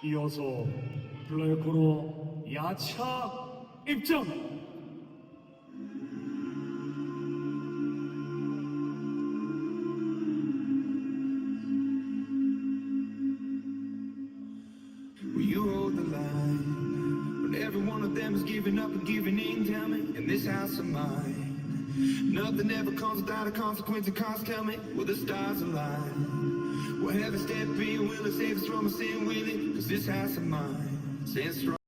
이어서 블랙호로 야차 입장. Will you hold the line when every one of them is giving up and giving in? Tell me, in this house of mine, nothing ever comes without a consequence and cost. Tell me, will the stars align? Will heaven step in? Will it save us from our sin? Will it? 'Cause this house of mine stands strong.